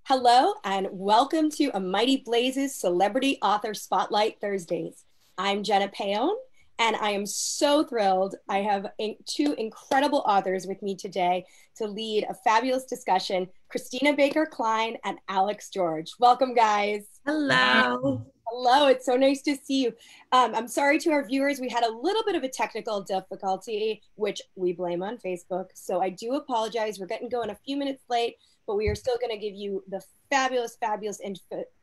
Hello and welcome to A Mighty Blaze's Celebrity Author Spotlight Thursdays. I'm Jenna Paone and I am so thrilled. I have two incredible authors with me today to lead a fabulous discussion, Christina Baker Kline and Alex George. Welcome, guys. Hello. Hello, it's so nice to see you. I'm sorry to our viewers, we had a little bit of a technical difficulty, which we blame on Facebook. So I do apologize. We're getting going a few minutes late, but we are still going to give you the fabulous, fabulous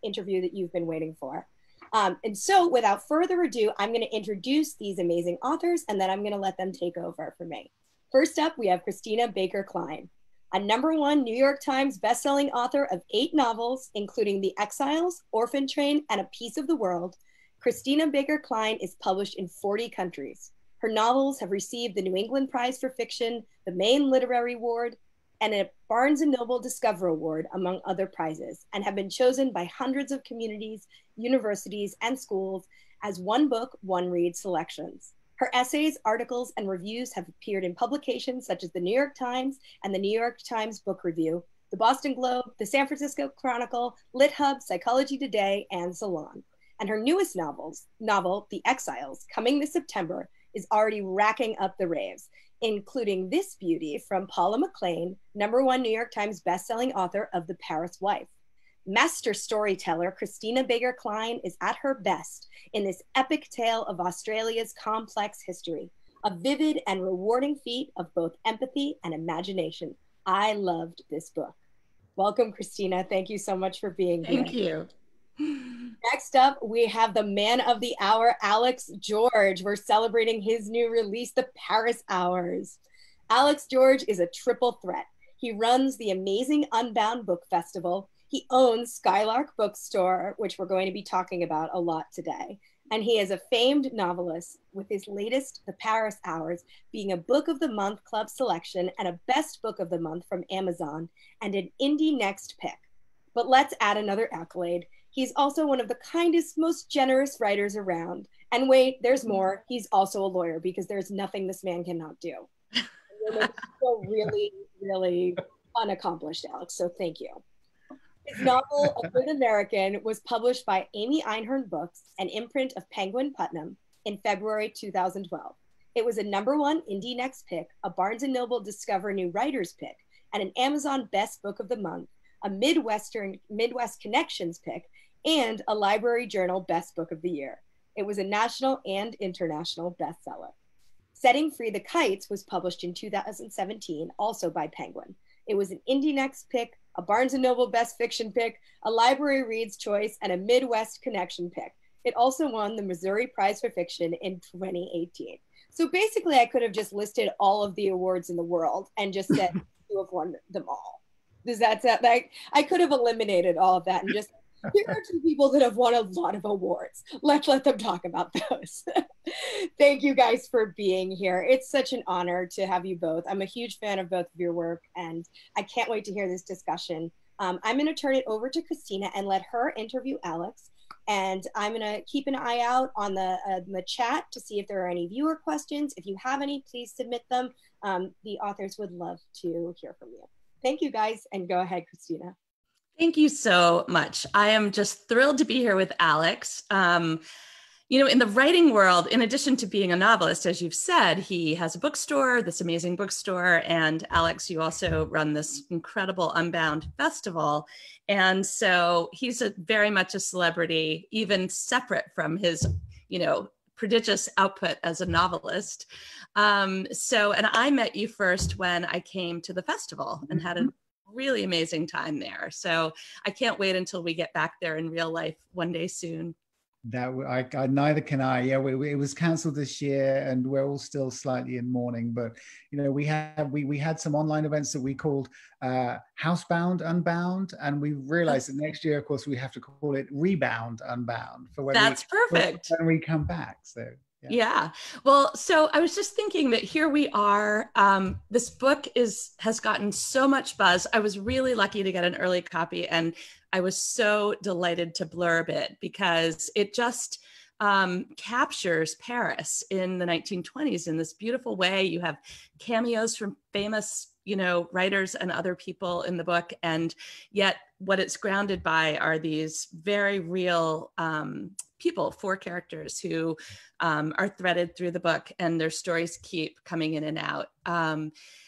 interview that you've been waiting for. And so without further ado, I'm going to introduce these amazing authors, and then I'm going to let them take over for me. First up, we have Christina Baker Kline, a #1 New York Times bestselling author of 8 novels, including The Exiles, Orphan Train, and A Piece of the World. Christina Baker Kline is published in 40 countries. Her novels have received the New England Prize for Fiction, the Maine Literary Award, and a Barnes & Noble Discover Award, among other prizes, and have been chosen by hundreds of communities, universities, and schools as one book, one read selections. Her essays, articles, and reviews have appeared in publications such as the New York Times and the New York Times Book Review, the Boston Globe, the San Francisco Chronicle, LitHub, Psychology Today, and Salon. And her newest novel, The Exiles, coming this September, is already racking up the raves, including this beauty from Paula McLean, #1 New York Times bestselling author of The Paris Wife. Master storyteller Christina Baker Kline is at her best in this epic tale of Australia's complex history, a vivid and rewarding feat of both empathy and imagination. I loved this book. Welcome, Christina. Thank you so much for being here. Thank you. Next up, we have the man of the hour, Alex George. We're celebrating his new release, The Paris Hours. Alex George is a triple threat. He runs the amazing Unbound Book Festival. He owns Skylark Bookstore, which we're going to be talking about a lot today. And he is a famed novelist, with his latest, The Paris Hours, being a Book of the Month Club selection and a Best Book of the Month from Amazon and an Indie Next pick. But let's add another accolade. He's also one of the kindest, most generous writers around. And wait, there's more. He's also a lawyer, because there's nothing this man cannot do. You're so really, really unaccomplished, Alex. So thank you. His novel, A Good American, was published by Amy Einhorn Books, an imprint of Penguin Putnam, in February 2012. It was a #1 Indie Next pick, a Barnes & Noble Discover New Writers pick, and an Amazon Best Book of the Month, a Midwest Connections pick, and a Library Journal Best Book of the Year. It was a national and international bestseller. Setting Free the Kites was published in 2017, also by Penguin. It was an Indie Next pick, a Barnes & Noble Best Fiction pick, a Library Reads Choice, and a Midwest Connection pick. It also won the Missouri Prize for Fiction in 2018. So basically, I could have just listed all of the awards in the world and just said you have won them all. Does that sound like I could have eliminated all of that and just, here are 2 people that have won a lot of awards. Let's let them talk about those. Thank you guys for being here. It's such an honor to have you both. I'm a huge fan of both of your work, and I can't wait to hear this discussion. I'm going to turn it over to Christina and let her interview Alex. And I'm going to keep an eye out on the chat to see if there are any viewer questions. If you have any, please submit them. The authors would love to hear from you. Thank you, guys, and go ahead, Christina. Thank you so much. I am just thrilled to be here with Alex. In the writing world, in addition to being a novelist, as you've said, he has a bookstore, this amazing bookstore. And Alex, you also run this incredible Unbound Festival. And so he's very much a celebrity, even separate from his, prodigious output as a novelist. And I met you first when I came to the festival and had a really amazing time there. So I can't wait until we get back there in real life one day soon. Neither can I. Yeah, it was cancelled this year, and we're all still slightly in mourning. But we had some online events that we called Housebound Unbound, and we realized that next year, of course, we have to call it Rebound Unbound for when perfect when we come back. So. Yeah. Well, so I was just thinking that here we are. This book has gotten so much buzz. I was really lucky to get an early copy, and I was so delighted to blurb it because it just captures Paris in the 1920s in this beautiful way. You have cameos from famous, writers and other people in the book, and yet what it's grounded by are these very real people, 4 characters who are threaded through the book, and their stories keep coming in and out.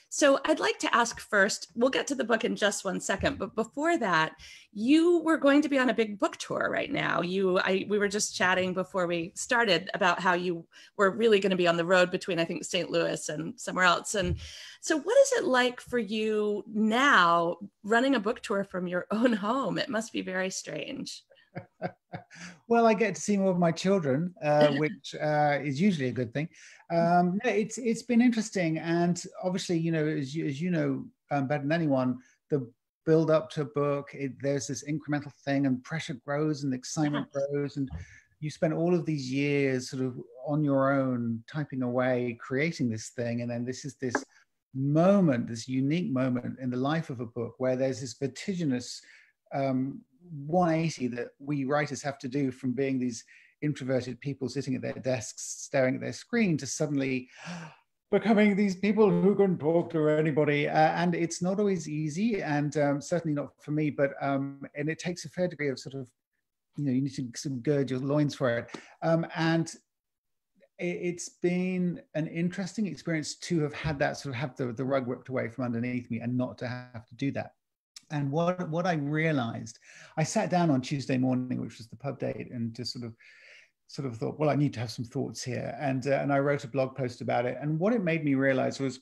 So I'd like to ask first, we'll get to the book in just one second, but before that, you were going to be on a big book tour right now. We were just chatting before we started about how you were really going to be on the road between, I think, St. Louis and somewhere else. And so what is it like for you now running a book tour from your own home? It must be very strange. Well, I get to see more of my children, which is usually a good thing. It's been interesting, and obviously, you know, as you know better than anyone, the build up to a book, there's this incremental thing, and pressure grows, and excitement grows, and you spend all of these years sort of on your own, typing away, creating this thing, and then this moment, this unique moment in the life of a book where there's this vertiginous 180 that we writers have to do, from being these introverted people sitting at their desks staring at their screen to suddenly becoming these people who can talk to anybody, and it's not always easy, and certainly not for me, but and it takes a fair degree of sort of, you know, you need to sort of gird your loins for it, and it's been an interesting experience to have had that sort of have the rug ripped away from underneath me and not to have to do that. And what I realized, I sat down on Tuesday morning, which was the pub date, and just sort of thought, well, I need to have some thoughts here. And I wrote a blog post about it. And what it made me realize was,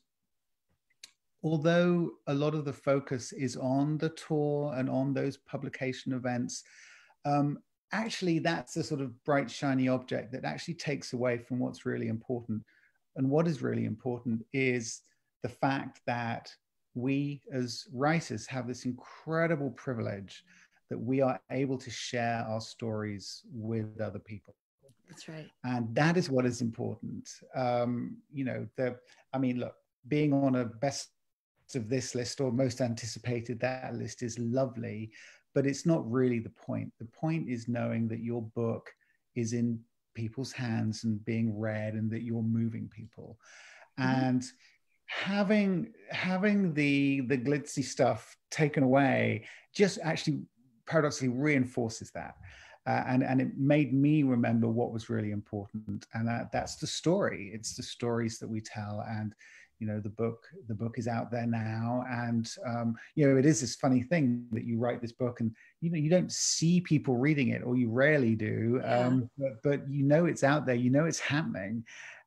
although a lot of the focus is on the tour and on those publication events, actually that's a sort of bright, shiny object that actually takes away from what's really important. And what is really important is the fact that we as writers have this incredible privilege that we are able to share our stories with other people. That's right. And that is what is important. You know, I mean, look, being on a best of this list or most anticipated, that list is lovely, but it's not really the point. The point is knowing that your book is in people's hands and being read, and that you're moving people. And having the glitzy stuff taken away just actually paradoxically reinforces that, and it made me remember what was really important, and that's the story. It's the stories that we tell, and you know, the book is out there now, and you know, it is this funny thing that you write this book and you don't see people reading it, or you rarely do, but you know it's out there, you know it's happening.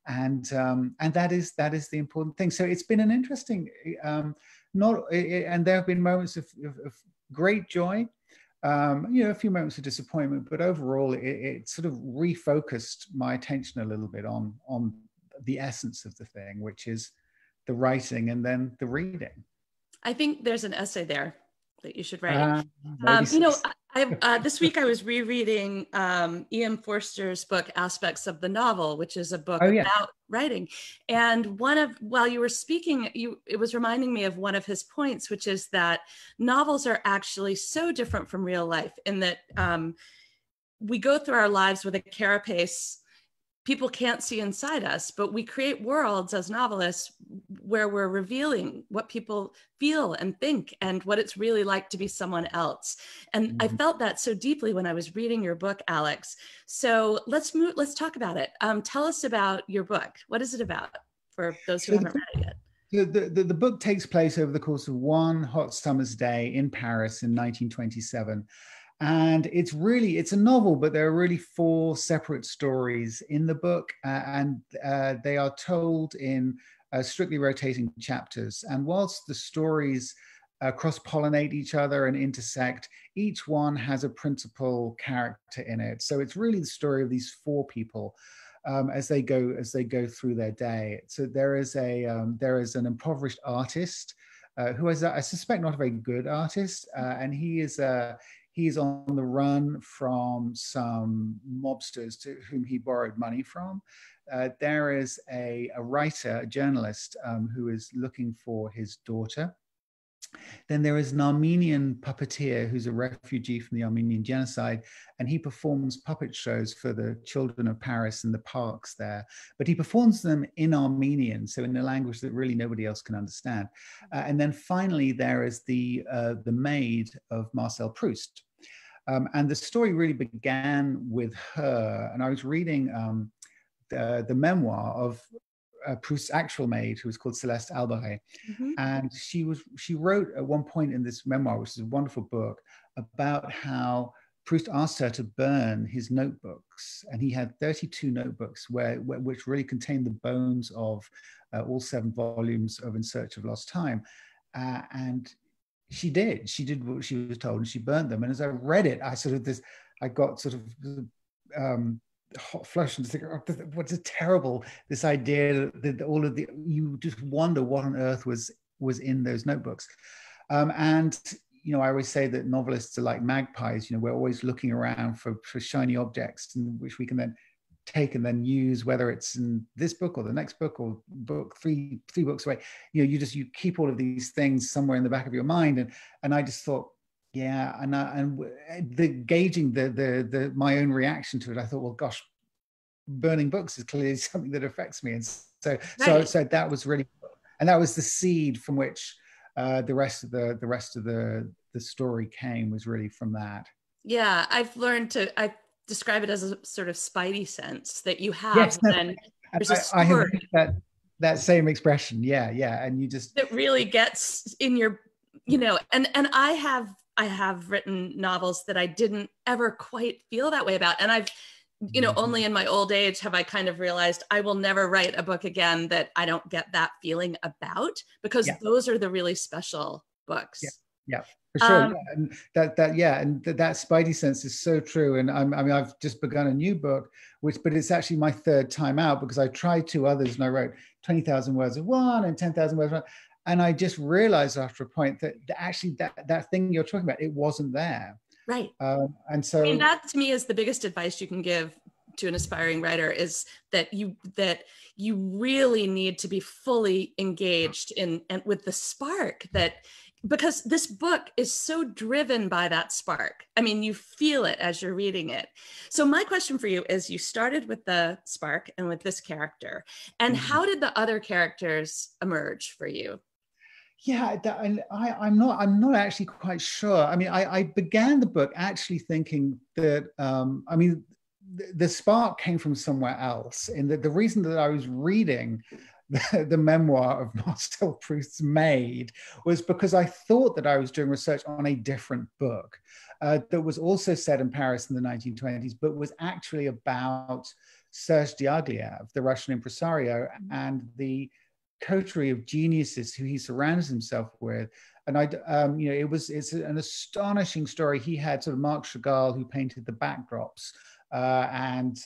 And that is the important thing. So it's been an interesting, and there have been moments of great joy, you know, a few moments of disappointment, but overall it sort of refocused my attention a little bit on the essence of the thing, which is the writing and then the reading. I think there's an essay there that you should write. You know, this week I was rereading E.M. Forster's book, Aspects of the Novel, which is a book about writing. And while you were speaking, it was reminding me of one of his points, which is that novels are actually so different from real life in that we go through our lives with a carapace. People can't see inside us, but we create worlds as novelists where we're revealing what people feel and think and what it's really like to be someone else. And I felt that so deeply when I was reading your book, Alex. So let's talk about it. Tell us about your book. What is it about for those who haven't read it yet? The book takes place over the course of one hot summer's day in Paris in 1927. And it's a novel, but there are really 4 separate stories in the book, and they are told in strictly rotating chapters. And whilst the stories cross-pollinate each other and intersect, each one has a principal character in it. So it's really the story of these 4 people as they go through their day. So there is an impoverished artist who is, I suspect, not a very good artist, and he's on the run from some mobsters to whom he borrowed money from. There is a writer, a journalist, who is looking for his daughter. Then there is an Armenian puppeteer who's a refugee from the Armenian genocide, and he performs puppet shows for the children of Paris in the parks there. But he performs them in Armenian, so in a language that really nobody else can understand. And then finally, there is the maid of Marcel Proust. And the story really began with her. And I was reading the memoir of Proust's actual maid, who was called Celeste Albaret. Mm-hmm. And she wrote at one point in this memoir, which is a wonderful book, about how Proust asked her to burn his notebooks. And he had 32 notebooks which really contained the bones of all 7 volumes of In Search of Lost Time. And she did what she was told, and she burnt them. And as I read it, I got sort of hot flush and think, oh, what's a terrible, this idea that all of you just wonder what on earth was in those notebooks. And I always say that novelists are like magpies. We're always looking around for shiny objects, which we can then take and then use, whether it's in this book or the next book or book three books away. You keep all of these things somewhere in the back of your mind. And I just thought, yeah, and gauging my own reaction to it, I thought, well, gosh, burning books is clearly something that affects me, and so that was really, and that was the seed from which the rest of the story came, was really from that. Yeah, I describe it as a sort of spidey sense that you have. Yes, when there's a story. I have heard that same expression. Yeah, and you just, it really gets in your, and I have written novels that I didn't ever quite feel that way about. And I've, only in my old age have I kind of realized I will never write a book again that I don't get that feeling about, because those are the really special books. Yeah, for sure. And that spidey sense is so true. And I've just begun a new book, but it's actually my 3rd time out, because I tried 2 others and I wrote 20,000 words of one and 10,000 words of one. And I just realized after a point that actually that thing you're talking about, it wasn't there. Right. And so that to me is the biggest advice you can give to an aspiring writer, is that you really need to be fully engaged in and with the spark, because this book is so driven by that spark. I mean, you feel it as you're reading it. So my question for you is, you started with the spark and with this character, and how did the other characters emerge for you? Yeah, I'm not actually quite sure. I mean, I began the book actually thinking that, the spark came from somewhere else. And the reason that I was reading the memoir of Marcel Proust's maid was because I thought that I was doing research on a different book that was also set in Paris in the 1920s, but was actually about Serge Diaghilev, the Russian impresario, and the coterie of geniuses who he surrounds himself with. And it's an astonishing story. He had sort of Marc Chagall, who painted the backdrops, and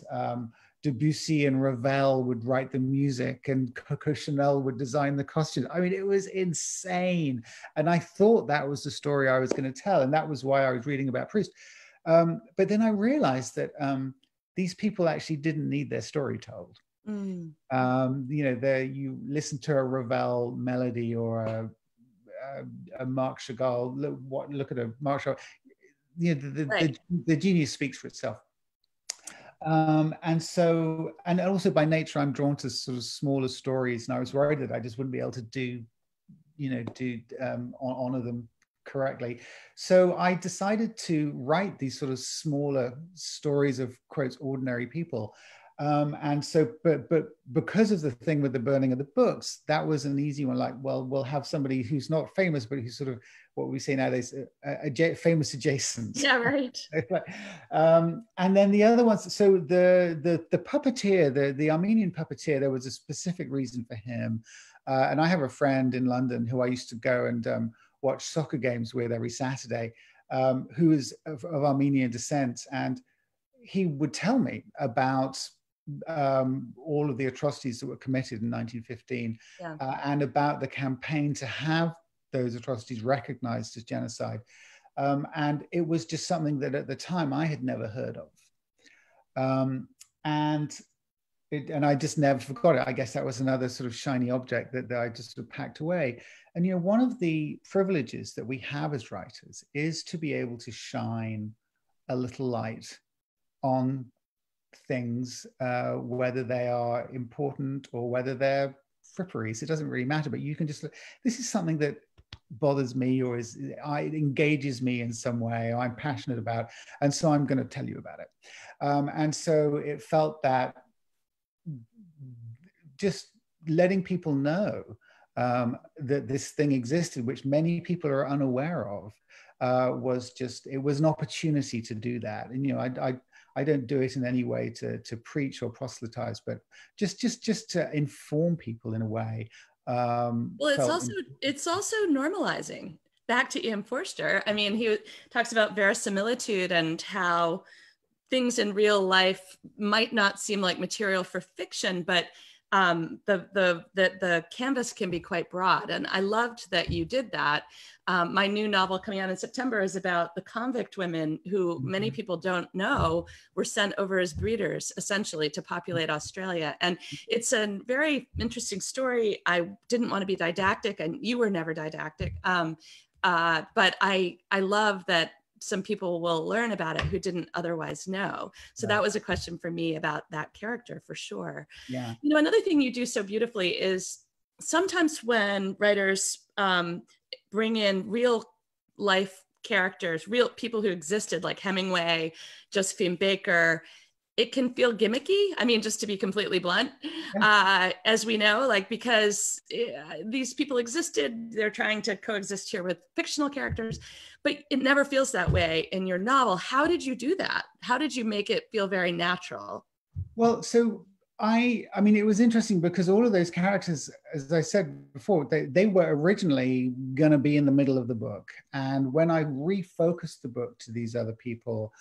Debussy and Ravel would write the music, and Coco Chanel would design the costumes. I mean, it was insane. And I thought that was the story I was going to tell. And that was why I was reading about Proust. But then I realized that these people actually didn't need their story told. You listen to a Ravel melody or a Marc Chagall. Look at a Marc Chagall. The genius speaks for itself. And also by nature, I'm drawn to sort of smaller stories, and I was worried that I just wouldn't be able to honor them correctly. So I decided to write these sort of smaller stories of, quotes, ordinary people. But because of the thing with the burning of the books, that was an easy one. Like, well, we'll have somebody who's not famous, but who's sort of what we say nowadays, famous adjacent. Yeah, right. And then the other ones. So the puppeteer, the Armenian puppeteer, there was a specific reason for him. And I have a friend in London who I used to go and watch soccer games with every Saturday, who is of Armenian descent, and he would tell me about all of the atrocities that were committed in 1915, and about the campaign to have those atrocities recognized as genocide. And it was just something that at the time I had never heard of. And and I just never forgot it. I guess that was another sort of shiny object that I just sort of packed away. And, you know, one of the privileges that we have as writers is to be able to shine a little light on things, whether they are important or whether they're fripperies. It doesn't really matter, but you can just, this is something that bothers me or it engages me in some way, I'm passionate about, and so I'm going to tell you about it. And so it felt that just letting people know that this thing existed, which many people are unaware of, was just, it was an opportunity to do that. And, you know, I don't do it in any way to preach or proselytize, but just to inform people in a way. Well, it's also normalizing. Back to Ian Forster. I mean, he talks about verisimilitude and how things in real life might not seem like material for fiction, but the canvas can be quite broad. And I loved that you did that. My new novel coming out in September is about the convict women who many people don't know were sent over as breeders, essentially, to populate Australia. And it's a very interesting story. I didn't want to be didactic, and you were never didactic. But I love that some people will learn about it who didn't otherwise know. So that was a question for me about that character, for sure. Yeah. You know, another thing you do so beautifully is sometimes when writers bring in real life characters, real people who existed, like Hemingway, Josephine Baker, it can feel gimmicky. I mean, just to be completely blunt, as we know, like, because these people existed, they're trying to coexist here with fictional characters, but it never feels that way in your novel. How did you do that? How did you make it feel very natural? Well, so I mean, it was interesting because all of those characters, as I said before, they were originally going to be in the middle of the book. And when I refocused the book to these other people,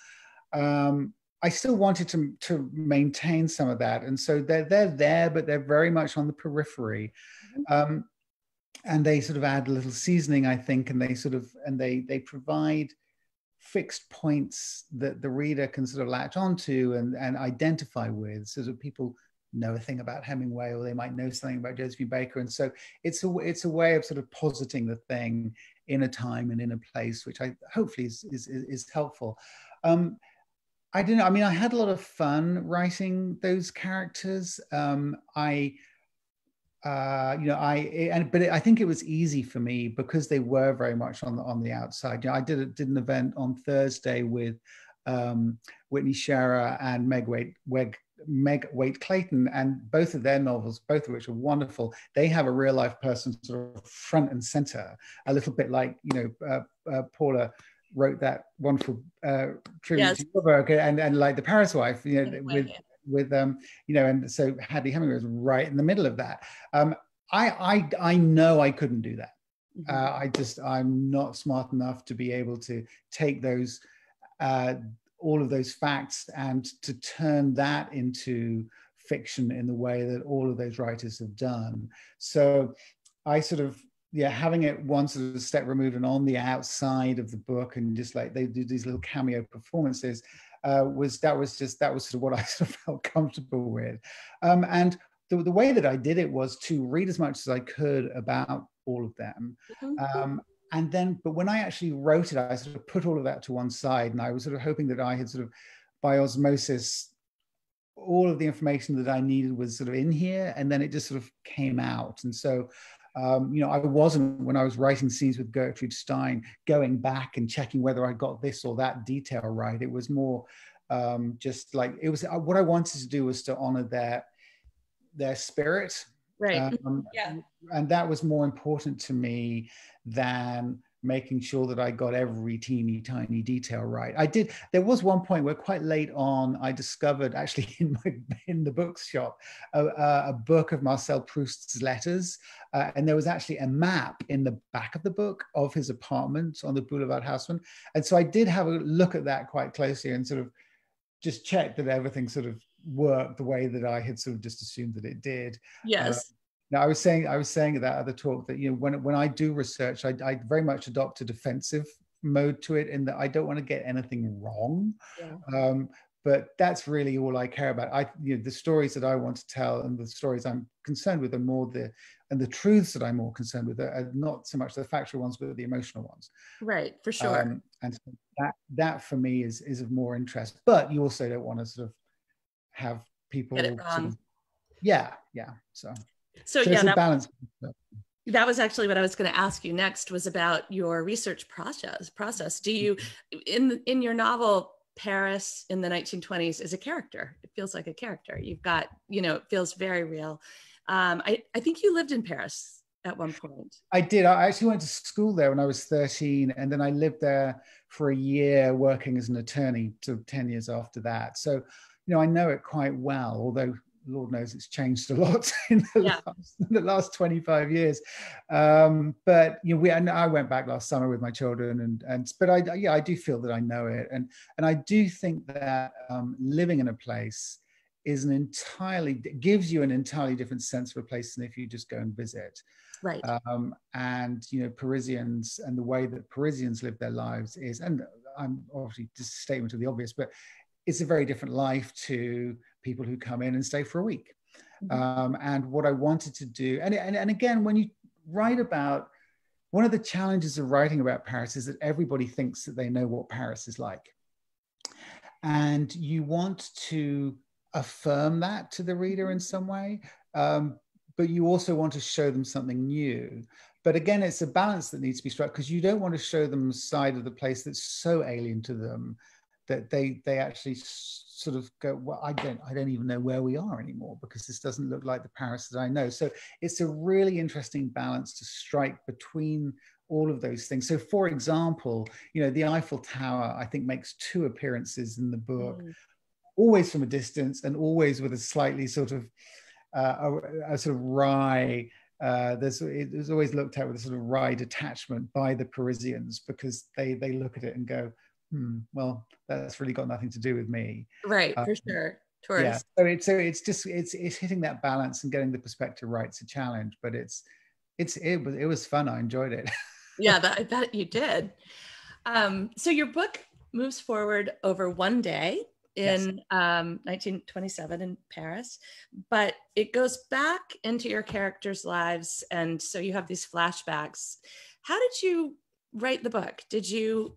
I still wanted to maintain some of that. And so they're there, but they're very much on the periphery. And they sort of add a little seasoning, I think, and they provide fixed points that the reader can sort of latch onto and identify with, so that people know a thing about Hemingway, or they might know something about Josephine Baker. And so it's a way of sort of positing the thing in a time and in a place, which I hopefully is helpful. I don't know. I mean, I had a lot of fun writing those characters. But I think it was easy for me because they were very much on the outside. You know, I did an event on Thursday with Whitney Scherer and Meg Waite Clayton, and both of their novels, both of which are wonderful. They have a real life person sort of front and center, a little bit like, you know, Paula wrote that wonderful tribute to your work, and like The Paris Wife, you know, with you know, and so Hadley Hemingway was right in the middle of that. I know I couldn't do that. I'm not smart enough to be able to take those all of those facts and to turn that into fiction in the way that all of those writers have done. So I sort of, having it one sort of step removed and on the outside of the book, and just like they do these little cameo performances, was sort of what I sort of felt comfortable with. And the way that I did it was to read as much as I could about all of them. And then, but when I actually wrote it, I sort of put all of that to one side, and I was sort of hoping that I had sort of, by osmosis, all of the information that I needed was sort of in here, and then it just sort of came out. And so, you know, I wasn't, when I was writing scenes with Gertrude Stein, going back and checking whether I got this or that detail right. It was more just like, it was, what I wanted to do was to honor their spirit. Right. And that was more important to me than making sure that I got every teeny tiny detail right. There was one point where quite late on, I discovered actually in the bookshop, a book of Marcel Proust's letters. And there was actually a map in the back of the book of his apartment on the Boulevard Haussmann. And so I did have a look at that quite closely and sort of just checked that everything sort of worked the way that I had sort of just assumed that it did. Yes. Now I was saying at that other talk that, you know, when I do research, I very much adopt a defensive mode to it, in that I don't want to get anything wrong. but that's really all I care about. The stories that I want to tell and the stories I'm concerned with are more and the truths that I'm more concerned with are not so much the factual ones, but the emotional ones. Right, for sure. And so that for me is of more interest. But you also don't want to sort of have people Get it sort wrong. of, yeah. So yeah, it's a balance. That was actually what I was going to ask you next, was about your research process. Do you, in your novel, Paris in the 1920s is a character. It feels like a character. You've got, it feels very real. I think you lived in Paris at one point. I did. I actually went to school there when I was 13, and then I lived there for a year working as an attorney, to 10 years after that. So, I know it quite well, although Lord knows it's changed a lot in the last 25 years. But I went back last summer with my children, but I do feel that I know it, and I do think that living in a place gives you an entirely different sense of a place than if you just go and visit. Right. And Parisians, and the way that Parisians live their lives is, and I'm obviously just a statement of the obvious, but it's a very different life to people who come in and stay for a week. And what I wanted to do, and again, when you write about, one of the challenges of writing about Paris is that everybody thinks that they know what Paris is like. And you want to affirm that to the reader in some way, but you also want to show them something new. But again, it's a balance that needs to be struck, because you don't want to show them a side of the place that's so alien to them that they actually sort of go, well, I don't even know where we are anymore, because this doesn't look like the Paris that I know. So it's a really interesting balance to strike between all of those things. So for example, the Eiffel Tower, I think, makes 2 appearances in the book, always from a distance, and always with a slightly sort of a sort of wry, it was always looked at with a sort of wry detachment by the Parisians, because they look at it and go, well, that's really got nothing to do with me. Right, for sure. Tourists. Yeah. So it's hitting that balance and getting the perspective right. It's a challenge, but it was fun. I enjoyed it. Yeah, I bet you did. So your book moves forward over one day in 1927 in Paris, but it goes back into your characters' lives, and so you have these flashbacks. How did you write the book? Did you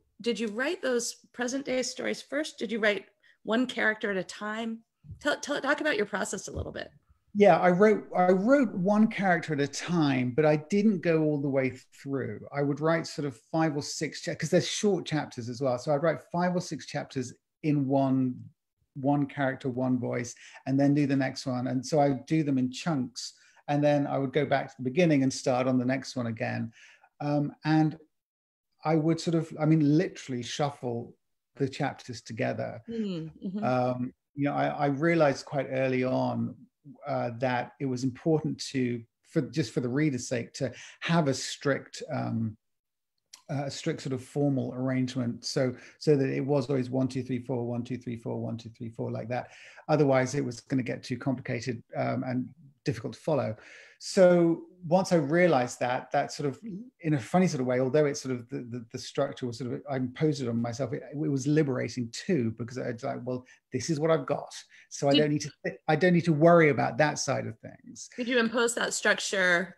write those present day stories first? Did you write one character at a time? Talk about your process a little bit. Yeah, I wrote one character at a time, but I didn't go all the way through. I would write sort of 5 or 6 chapters, because there's short chapters as well. So I'd write 5 or 6 chapters in one character, one voice, and then do the next one. And so I do them in chunks, and then I would go back to the beginning and start on the next one again. And I would sort of, literally shuffle the chapters together. I realized quite early on that it was important for the reader's sake, to have a strict sort of formal arrangement, so that it was always 1 2 3 4 1 2 3 4 1 2 3 4 like that. Otherwise, it was going to get too complicated and difficult to follow. So once I realized that sort of, in a funny sort of way, although it's sort of the structure was sort of, I imposed it on myself, it was liberating too, because I was like, well, this is what I've got, so I don't need to worry about that side of things. Did you impose that structure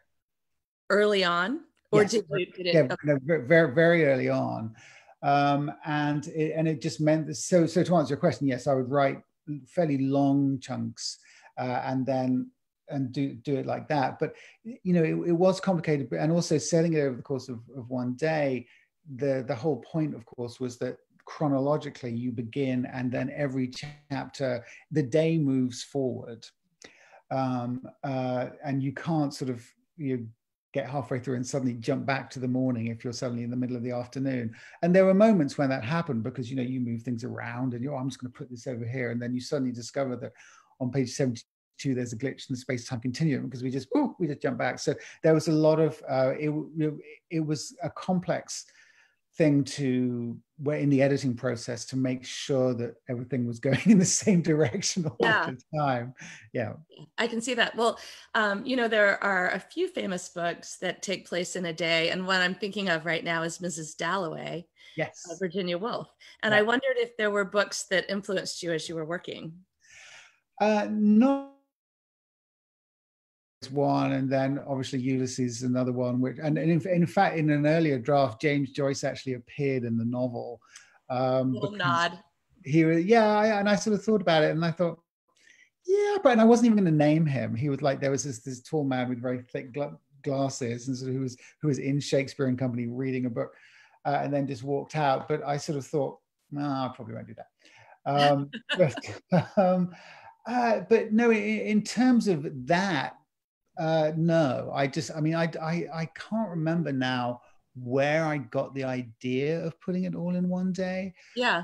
early on? Or yes, very, very early on. And it just meant that, so to answer your question, yes, I would write fairly long chunks and do it like that. But it was complicated, and also setting it over the course of one day. The whole point, of course, was that chronologically you begin, and then every chapter, the day moves forward, and you can't sort of get halfway through and suddenly jump back to the morning if you're suddenly in the middle of the afternoon. And there were moments when that happened, because you move things around, and I'm just going to put this over here, and then you suddenly discover that on page 72 there's a glitch in the space-time continuum, because we just jump back. So there was a lot of it was a complex thing to where in the editing process to make sure that everything was going in the same direction all the time. Yeah, I can see that. Well, there are a few famous books that take place in a day, and one I'm thinking of right now is Mrs. Dalloway, yes, Virginia Woolf. And I wondered if there were books that influenced you as you were working. Not one, and then obviously Ulysses, another one. Which, and in fact, in an earlier draft, James Joyce actually appeared in the novel. Nod. He was, and I sort of thought about it, and I thought, yeah, but I wasn't even going to name him. He was like, there was this tall man with very thick glasses, and sort of who was in Shakespeare and Company reading a book, and then just walked out. But I sort of thought, no, I probably won't do that. But no, in terms of that. No, I can't remember now where I got the idea of putting it all in one day. Yeah.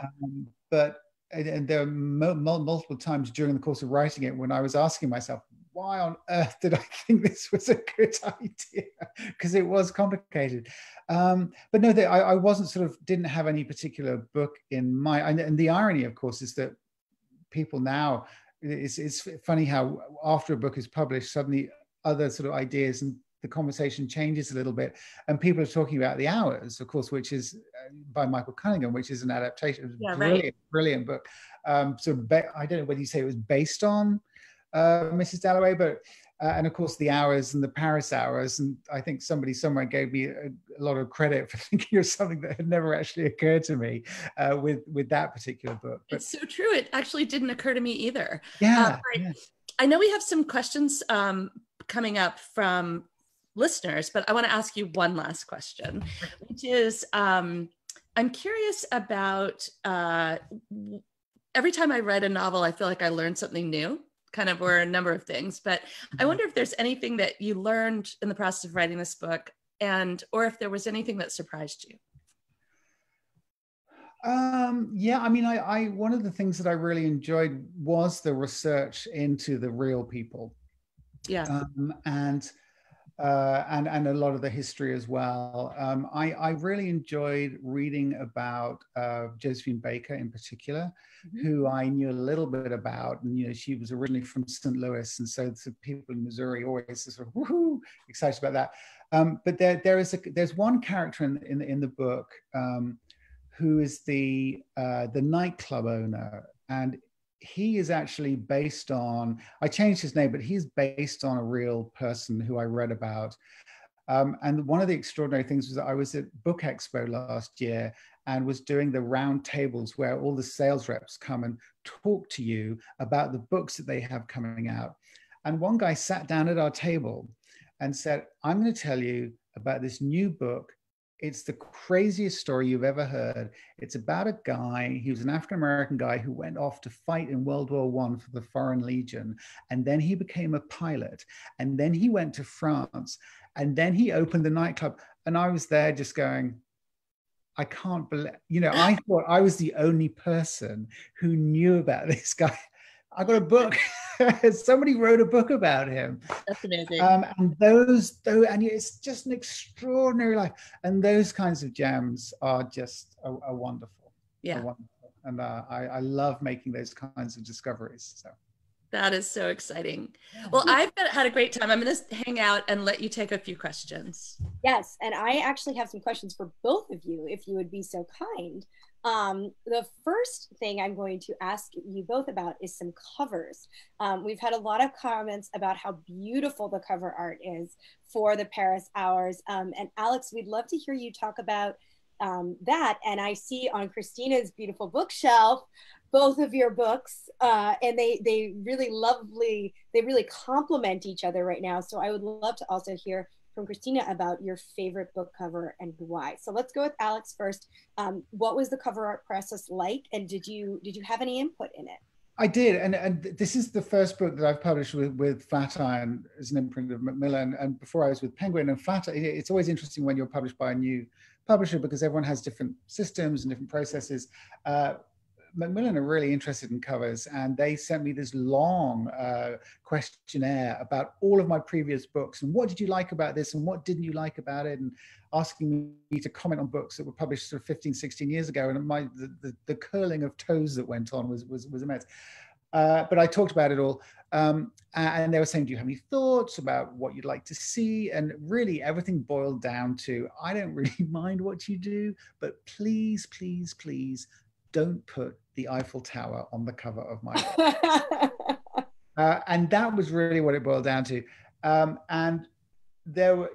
But there are multiple times during the course of writing it when I was asking myself, why on earth did I think this was a good idea? Because it was complicated. But no, I didn't have any particular book in mind. And the irony, of course, is that people now, it's funny how after a book is published, suddenly other sort of ideas and the conversation changes a little bit, and people are talking about The Hours, of course, which is by Michael Cunningham, which is an adaptation. Brilliant book. So I don't know whether you say it was based on Mrs. Dalloway, but and of course The Hours and the Paris Hours, and I think somebody somewhere gave me a lot of credit for thinking of something that had never actually occurred to me with that particular book. But, it's so true. It actually didn't occur to me either. Yeah. I know we have some questions coming up from listeners, but I want to ask you one last question, which is I'm curious about every time I read a novel, I feel like I learned something new, kind of, or a number of things, but I wonder if there's anything that you learned in the process of writing this book, or if there was anything that surprised you. I one of the things that I really enjoyed was the research into the real people. Yeah. And a lot of the history as well. I really enjoyed reading about Josephine Baker in particular, who I knew a little bit about. And she was originally from St. Louis, and so people in Missouri always sort of woohoo excited about that. But there's one character in the book who is the nightclub owner, and he is actually based on, I changed his name, but he's based on a real person who I read about. And one of the extraordinary things was that I was at Book Expo last year and was doing the round tables where all the sales reps come and talk to you about the books that they have coming out. And one guy sat down at our table and said, I'm going to tell you about this new book. It's the craziest story you've ever heard. It's about a guy, he was an African-American guy who went off to fight in World War I for the Foreign Legion. And then he became a pilot. And then he went to France. And then he opened the nightclub. And I was there just going, I can't believe, I thought I was the only person who knew about this guy. I got a book. Somebody wrote a book about him. That's amazing. And it's just an extraordinary life. And those kinds of gems are just a wonderful. Yeah. Wonderful. And I love making those kinds of discoveries. So. That is so exciting. Well, I've had a great time. I'm going to hang out and let you take a few questions. Yes, and I actually have some questions for both of you, if you would be so kind. The first thing I'm going to ask you both about is some covers. We've had a lot of comments about how beautiful the cover art is for the Paris Hours. And Alex, we'd love to hear you talk about that. And I see on Christina's beautiful bookshelf both of your books, and they really complement each other right now. So I would love to also hear from Christina about your favorite book cover and why. So let's go with Alex first. What was the cover art process like, and did you have any input in it? I did, and this is the first book that I've published with Flatiron as an imprint of Macmillan, and before I was with Penguin. And Flatiron, it's always interesting when you're published by a new publisher because everyone has different systems and different processes. Macmillan are really interested in covers, and they sent me this long questionnaire about all of my previous books and what did you like about this and what didn't you like about it, and asking me to comment on books that were published sort of 15, 16 years ago. And the curling of toes that went on was immense. But I talked about it all. And they were saying, do you have any thoughts about what you'd like to see? And really everything boiled down to, I don't really mind what you do, but please, please, please don't put the Eiffel Tower on the cover of my book. And that was really what it boiled down to. And there were,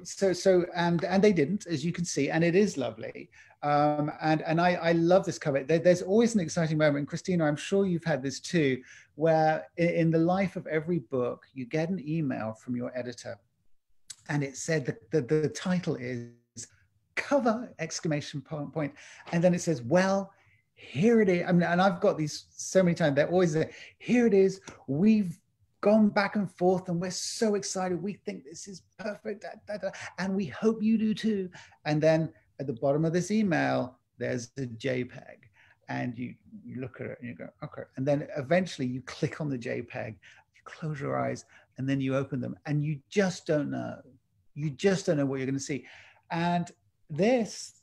and they didn't, as you can see, and it is lovely. And I love this cover. There's always an exciting moment, and Christina, I'm sure you've had this too, where in the life of every book, you get an email from your editor, and it said that the title is cover exclamation point, and then it says, well, here it is. I mean, and I've got these so many times. They're always there. Here it is. We've gone back and forth, and we're so excited. We think this is perfect, and we hope you do too. And then at the bottom of this email, there's a JPEG, and you look at it and you go, okay. And then eventually you click on the JPEG, you close your eyes, and then you open them, and you just don't know. You just don't know what you're going to see. And this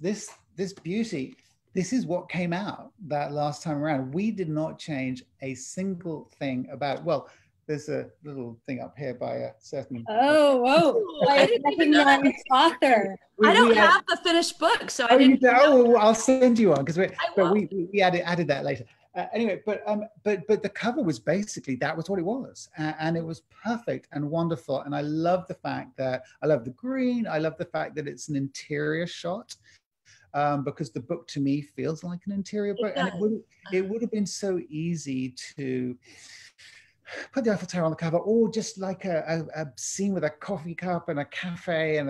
beauty, this is what came out that last time around. We did not change a single thing about, well, there's a little thing up here by a certain... I didn't recognize author. I don't have the finished book, so I didn't... well, I'll send you one, because we added that later. Anyway, but the cover was basically, that was what it was. And it was perfect and wonderful. And I love the fact that, I love the green, I love the fact that it's an interior shot. Because the book to me feels like an interior book. And it would have been so easy to put the Eiffel Tower on the cover, or just like a scene with a coffee cup and a cafe and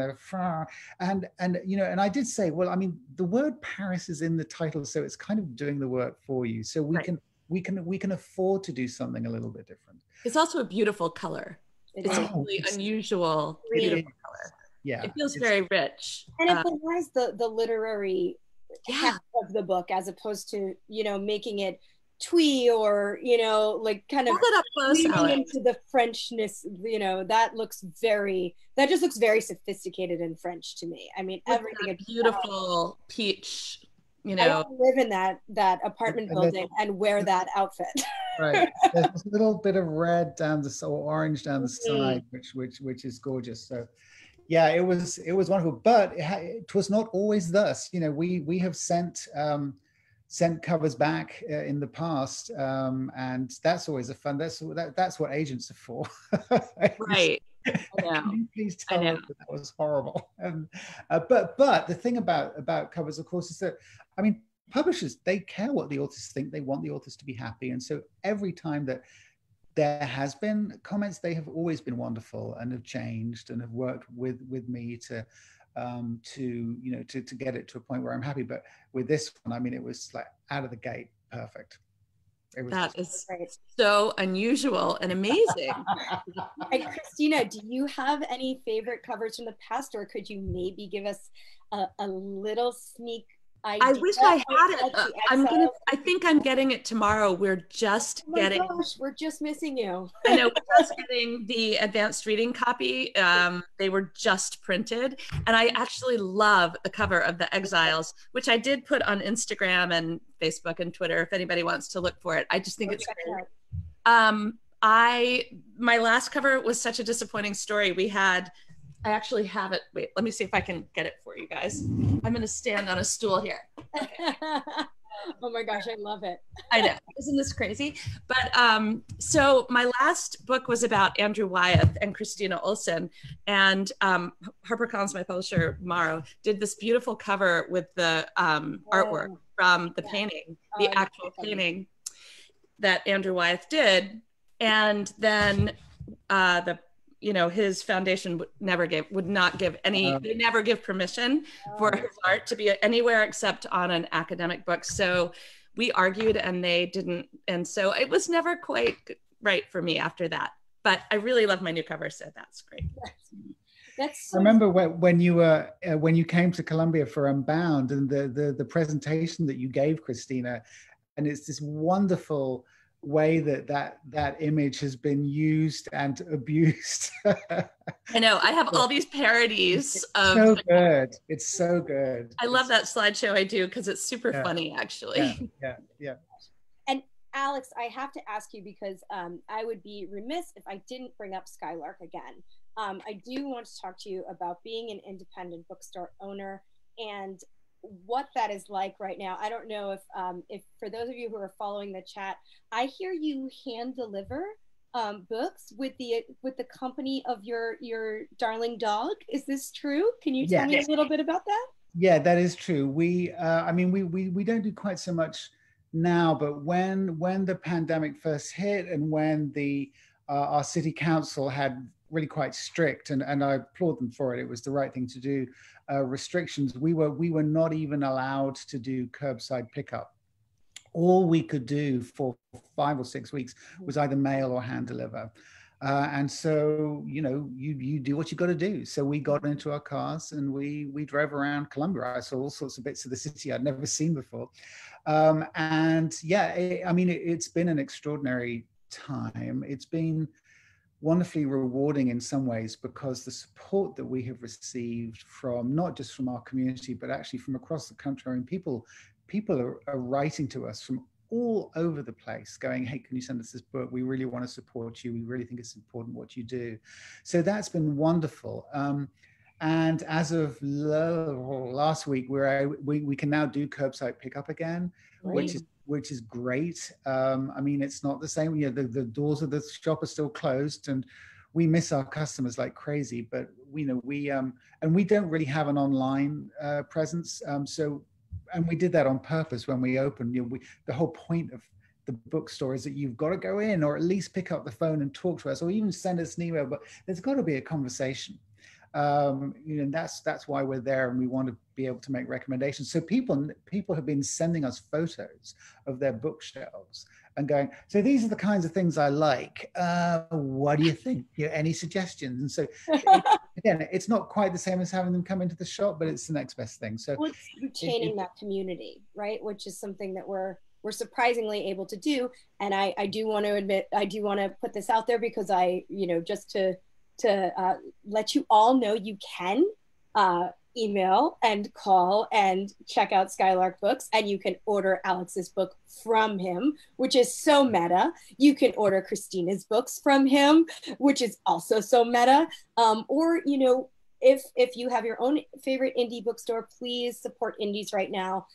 and you know, and I did say, well, I mean, the word Paris is in the title, so it's kind of doing the work for you. So we can afford to do something a little bit different. It's also a beautiful color. It's a really unusual, beautiful color. Yeah, it feels very rich, and it belies the literary half of the book, as opposed to, you know, making it twee, or, you know, like kind of leaning into the Frenchness. You know, that just looks very sophisticated in French to me. I mean, everything beautiful peach. You know, I live in that apartment building and wear that outfit. Right, there's a little bit of red down the, or orange down the side, which is gorgeous. So yeah, it was wonderful, but it was not always thus. You know, we have sent covers back in the past, and that's always a fun. That's what agents are for. Right. Can you please tell us that was horrible? But the thing about covers, of course, is that, I mean, publishers, they care what the authors think. They want the authors to be happy, and so every time that there has been comments, they have always been wonderful and have changed and have worked with me to you know, to get it to a point where I'm happy. But with this one, I mean, it was like out of the gate, perfect. That is so unusual and amazing. And Christina, do you have any favorite covers from the past, or could you maybe give us a little sneak idea? I wish I had it. I think I'm getting it tomorrow. We're just getting. Gosh, we're just missing you. I know, we're just getting the advanced reading copy. They were just printed, and I actually love the cover of The Exiles, which I did put on Instagram and Facebook and Twitter if anybody wants to look for it. I just think it's great. My last cover was such a disappointing story. I actually have it. Wait, let me see if I can get it for you guys. I'm going to stand on a stool here. Okay. Oh my gosh, I love it. I know, isn't this crazy? But so my last book was about Andrew Wyeth and Christina Olsen, and HarperCollins, my publisher, Morrow, did this beautiful cover with the artwork from the painting, the actual painting that Andrew Wyeth did, and then his foundation would never give permission for his art to be anywhere except on an academic book. So we argued, and they didn't. And so it was never quite right for me after that. But I really love my new cover, so that's great. I remember when you came to Columbia for Unbound, and the presentation that you gave, Christina, and it's this wonderful way that image has been used and abused. I know. I have all these parodies of. So good. It's so good. I love that slideshow. I do, because it's super funny, actually. Yeah. And Alex, I have to ask you, because I would be remiss if I didn't bring up Skylark again. I do want to talk to you about being an independent bookstore owner and what that is like right now. I don't know if for those of you who are following the chat, I hear you hand deliver books with the company of your darling dog. Is this true? Can you tell me a little bit about that? Yeah, that is true. We I mean, we don't do quite so much now, but when the pandemic first hit, and when the our city council had really quite strict, and I applaud them for it, it was the right thing to do, restrictions, we were not even allowed to do curbside pickup. All we could do for 5 or 6 weeks was either mail or hand deliver. And so, you do what you got to do. So we got into our cars and we drove around Columbia. I saw all sorts of bits of the city I'd never seen before. And yeah, it's been an extraordinary time. It's been wonderfully rewarding in some ways, because the support that we have received from, not just from our community, but actually from across the country. I mean, people are writing to us from all over the place going, hey, can you send us this book? We really want to support you. We really think it's important what you do. So that's been wonderful. And as of last week, we can now do curbside pickup again, which is great. I mean, it's not the same. The doors of the shop are still closed, and we miss our customers like crazy. But we don't really have an online presence. And we did that on purpose when we opened. The whole point of the bookstore is that you've got to go in, or at least pick up the phone and talk to us, or even send us an email. But there's got to be a conversation. That's why we're there, and we want to be able to make recommendations. So people have been sending us photos of their bookshelves and going, so these are the kinds of things I like. What do you think? Any suggestions? And so again, it's not quite the same as having them come into the shop, but it's the next best thing. So it's retaining that community, right? Which is something that we're surprisingly able to do. And I do want to admit, I do want to put this out there, because just to let you all know, you can email and call and check out Skylark Books, and you can order Alex's book from him, which is so meta. You can order Christina's books from him, which is also so meta. Or if you have your own favorite indie bookstore, please support indies right now.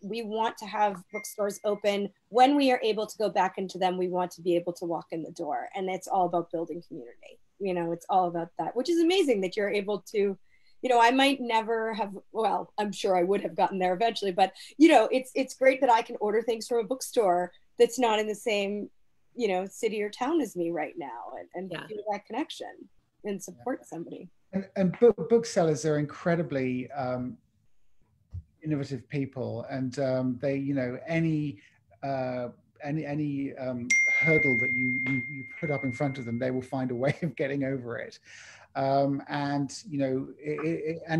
We want to have bookstores open. When we are able to go back into them, we want to be able to walk in the door, and it's all about building community. It's all about that, which is amazing that you're able to, I might never have, well, I'm sure I would have gotten there eventually, but it's great that I can order things from a bookstore that's not in the same, city or town as me right now, and feel that connection and support somebody. And booksellers are incredibly innovative people, and they, any hurdle that you put up in front of them, they will find a way of getting over it. And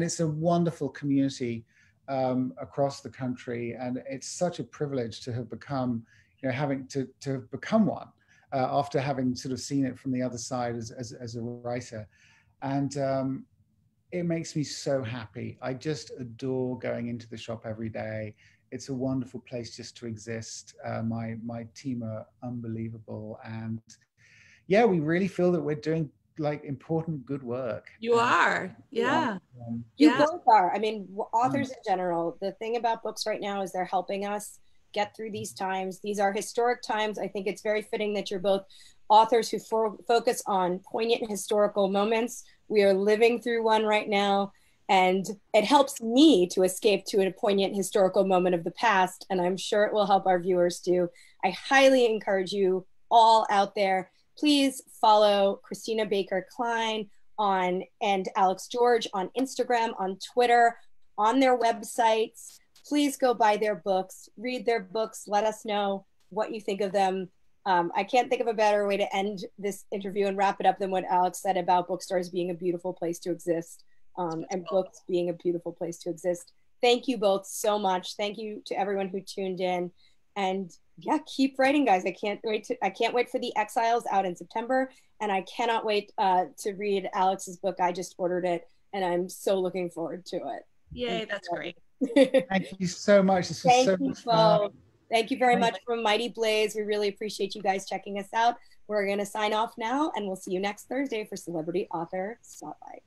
it's a wonderful community across the country, and it's such a privilege to have become, having to have become one after having sort of seen it from the other side as a writer. And it makes me so happy. I just adore going into the shop every day. It's a wonderful place just to exist. My team are unbelievable, and we really feel that we're doing important, good work. You are, yeah. You both are. I mean, authors in general, the thing about books right now is they're helping us get through these times. These are historic times. I think it's very fitting that you're both authors who focus on poignant historical moments. We are living through one right now, and it helps me to escape to a poignant historical moment of the past, and I'm sure it will help our viewers too. I highly encourage you all out there, please follow Christina Baker Kline and Alex George on Instagram, on Twitter, on their websites. Please go buy their books, read their books, let us know what you think of them. I can't think of a better way to end this interview and wrap it up than what Alex said about bookstores being a beautiful place to exist, and books being a beautiful place to exist. Thank you both so much. Thank you to everyone who tuned in. And yeah, keep writing, guys. I can't wait for The Exiles out in September, and I cannot wait to read Alex's book. I just ordered it, and I'm so looking forward to it. Yay, that's great. Thank you so much. This was so much fun. Thank you very much from Mighty Blaze. We really appreciate you guys checking us out. We're going to sign off now, and we'll see you next Thursday for Celebrity Author Spotlight.